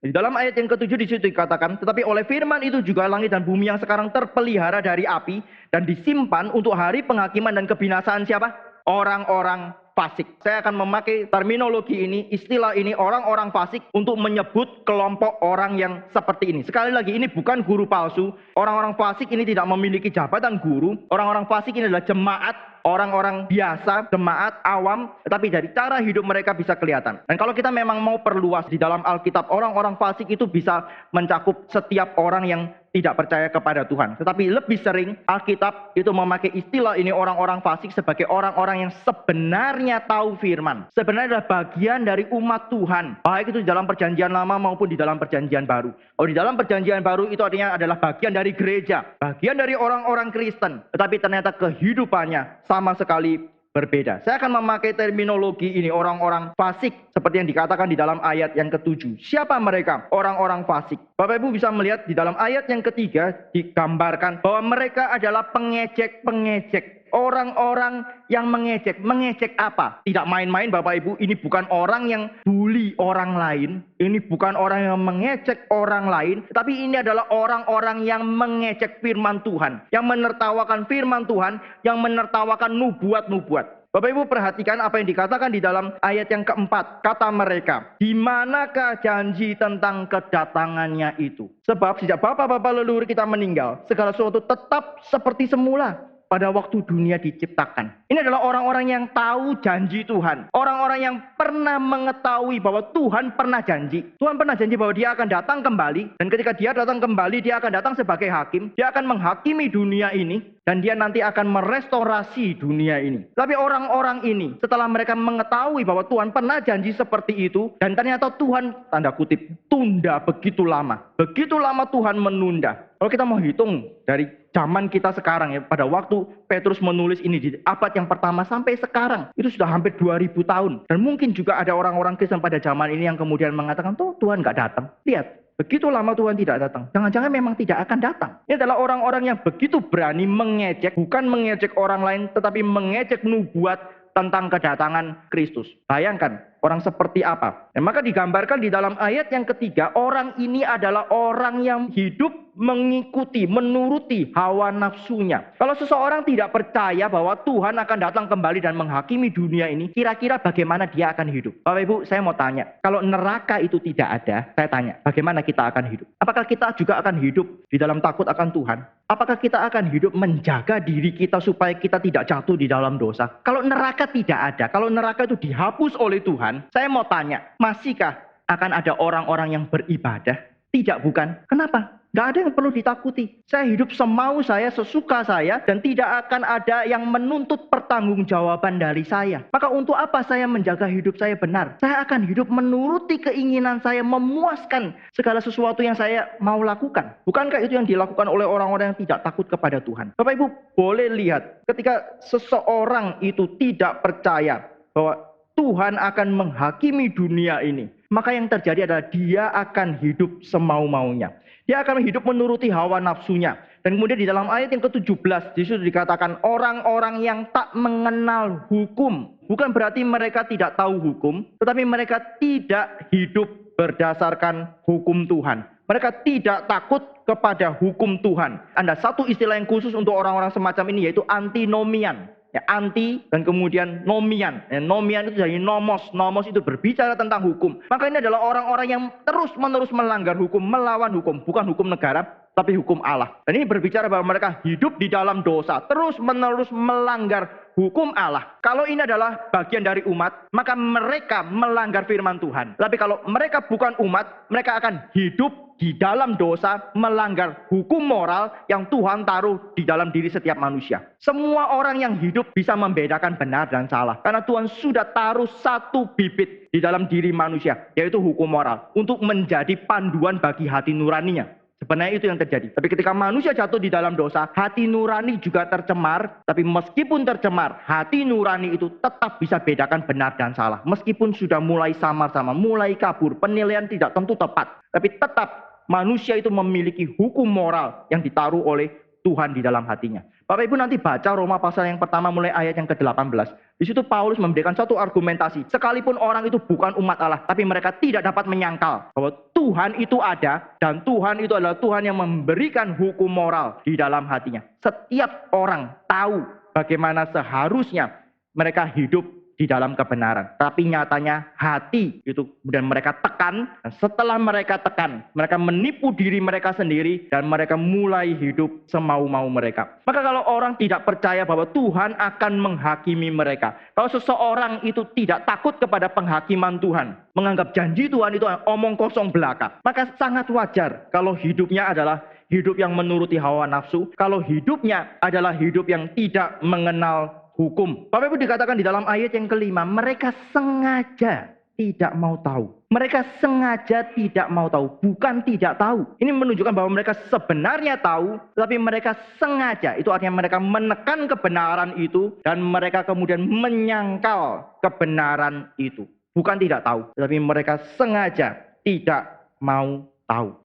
Di dalam ayat yang ketujuh di situ dikatakan, tetapi oleh firman itu juga langit dan bumi yang sekarang terpelihara dari api dan disimpan untuk hari penghakiman dan kebinasaan siapa? Orang-orang fasik. Saya akan memakai terminologi ini, istilah ini, orang-orang fasik, untuk menyebut kelompok orang yang seperti ini. Sekali lagi, ini bukan guru palsu. Orang-orang fasik ini tidak memiliki jabatan guru. Orang-orang fasik ini adalah jemaat, orang-orang biasa, jemaat awam, tetapi dari cara hidup mereka bisa kelihatan. Dan kalau kita memang mau perluas di dalam Alkitab, orang-orang fasik itu bisa mencakup setiap orang yang tidak percaya kepada Tuhan. Tetapi lebih sering Alkitab itu memakai istilah ini, orang-orang fasik, sebagai orang-orang yang sebenarnya tahu firman. Sebenarnya adalah bagian dari umat Tuhan. Baik itu di dalam perjanjian lama maupun di dalam perjanjian baru. Oh, di dalam perjanjian baru itu artinya adalah bagian dari gereja. Bagian dari orang-orang Kristen. Tetapi ternyata kehidupannya sama sekali berbeda. Saya akan memakai terminologi ini, orang-orang fasik, seperti yang dikatakan di dalam ayat yang ketujuh. Siapa mereka? Orang-orang fasik. Bapak Ibu bisa melihat di dalam ayat yang ketiga digambarkan bahwa mereka adalah pengejek-pengejek. Orang-orang yang mengejek. Mengejek apa? Tidak main-main Bapak Ibu. Ini bukan orang yang bully orang lain. Ini bukan orang yang mengejek orang lain. Tapi ini adalah orang-orang yang mengejek firman Tuhan. Yang menertawakan firman Tuhan. Yang menertawakan nubuat-nubuat. Bapak Ibu perhatikan apa yang dikatakan di dalam ayat yang keempat. Kata mereka, di manakah janji tentang kedatangannya itu? Sebab sejak bapak-bapak leluhur kita meninggal, segala sesuatu tetap seperti semula pada waktu dunia diciptakan. Ini adalah orang-orang yang tahu janji Tuhan. Orang-orang yang pernah mengetahui bahwa Tuhan pernah janji. Tuhan pernah janji bahwa dia akan datang kembali. Dan ketika dia datang kembali, dia akan datang sebagai hakim. Dia akan menghakimi dunia ini. Dan dia nanti akan merestorasi dunia ini. Tapi orang-orang ini, setelah mereka mengetahui bahwa Tuhan pernah janji seperti itu. Dan ternyata Tuhan, tanda kutip, tunda begitu lama. Begitu lama Tuhan menunda. Kalau kita mau hitung dari zaman kita sekarang ya, pada waktu Petrus menulis ini di abad yang pertama sampai sekarang, itu sudah hampir 2000 tahun. Dan mungkin juga ada orang-orang Kristen pada zaman ini yang kemudian mengatakan, tuh Tuhan nggak datang. Lihat. Begitu lama Tuhan tidak datang. Jangan-jangan memang tidak akan datang. Ini adalah orang-orang yang begitu berani mengejek. Bukan mengejek orang lain. Tetapi mengejek nubuat tentang kedatangan Kristus. Bayangkan orang seperti apa. Dan maka digambarkan di dalam ayat yang ketiga. Orang ini adalah orang yang hidup mengikuti, menuruti hawa nafsunya. Kalau seseorang tidak percaya bahwa Tuhan akan datang kembali dan menghakimi dunia ini, kira-kira bagaimana dia akan hidup? Bapak Ibu, saya mau tanya, kalau neraka itu tidak ada, saya tanya, bagaimana kita akan hidup? Apakah kita juga akan hidup di dalam takut akan Tuhan? Apakah kita akan hidup menjaga diri kita supaya kita tidak jatuh di dalam dosa? Kalau neraka tidak ada, kalau neraka itu dihapus oleh Tuhan, saya mau tanya, masihkah akan ada orang-orang yang beribadah? Tidak, bukan? Kenapa? Gak ada yang perlu ditakuti. Saya hidup semau saya, sesuka saya, dan tidak akan ada yang menuntut pertanggungjawaban dari saya. Maka untuk apa saya menjaga hidup saya benar? Saya akan hidup menuruti keinginan saya, memuaskan segala sesuatu yang saya mau lakukan. Bukankah itu yang dilakukan oleh orang-orang yang tidak takut kepada Tuhan? Bapak Ibu boleh lihat, ketika seseorang itu tidak percaya bahwa Tuhan akan menghakimi dunia ini, maka yang terjadi adalah dia akan hidup semau-maunya. Dia akan hidup menuruti hawa nafsunya. Dan kemudian di dalam ayat yang ke-17 disitu dikatakan orang-orang yang tak mengenal hukum. Bukan berarti mereka tidak tahu hukum, tetapi mereka tidak hidup berdasarkan hukum Tuhan. Mereka tidak takut kepada hukum Tuhan. Ada satu istilah yang khusus untuk orang-orang semacam ini, yaitu antinomian. Ya, anti dan kemudian nomian. Ya, nomian itu dari nomos. Nomos itu berbicara tentang hukum. Maka ini adalah orang-orang yang terus-menerus melanggar hukum, melawan hukum. Bukan hukum negara, tapi hukum Allah. Dan ini berbicara bahwa mereka hidup di dalam dosa. Terus-menerus melanggar hukum Allah. Kalau ini adalah bagian dari umat, maka mereka melanggar firman Tuhan. Tapi kalau mereka bukan umat, mereka akan hidup di dalam dosa, melanggar hukum moral yang Tuhan taruh di dalam diri setiap manusia. Semua orang yang hidup bisa membedakan benar dan salah. Karena Tuhan sudah taruh satu bibit di dalam diri manusia, yaitu hukum moral. Untuk menjadi panduan bagi hati nuraninya. Sebenarnya itu yang terjadi. Tapi ketika manusia jatuh di dalam dosa, hati nurani juga tercemar. Tapi meskipun tercemar, hati nurani itu tetap bisa bedakan benar dan salah. Meskipun sudah mulai samar-samar, mulai kabur, penilaian tidak tentu tepat. Tapi tetap manusia itu memiliki hukum moral yang ditaruh oleh Tuhan di dalam hatinya. Bapak Ibu nanti baca Roma pasal yang pertama mulai ayat yang ke-18. Di situ Paulus memberikan satu argumentasi. Sekalipun orang itu bukan umat Allah, tapi mereka tidak dapat menyangkal bahwa Tuhan itu ada, dan Tuhan itu adalah Tuhan yang memberikan hukum moral di dalam hatinya. Setiap orang tahu bagaimana seharusnya mereka hidup di dalam kebenaran. Tapi nyatanya hati itu kemudian mereka tekan. Dan setelah mereka tekan, mereka menipu diri mereka sendiri. Dan mereka mulai hidup semau-mau mereka. Maka kalau orang tidak percaya bahwa Tuhan akan menghakimi mereka. Kalau seseorang itu tidak takut kepada penghakiman Tuhan. Menganggap janji Tuhan itu omong kosong belaka. Maka sangat wajar kalau hidupnya adalah hidup yang menuruti hawa nafsu. Kalau hidupnya adalah hidup yang tidak mengenal hukum. Bapak Ibu, dikatakan di dalam ayat yang kelima, mereka sengaja tidak mau tahu. Mereka sengaja tidak mau tahu, bukan tidak tahu. Ini menunjukkan bahwa mereka sebenarnya tahu, tapi mereka sengaja. Itu artinya mereka menekan kebenaran itu, dan mereka kemudian menyangkal kebenaran itu. Bukan tidak tahu, tapi mereka sengaja tidak mau tahu.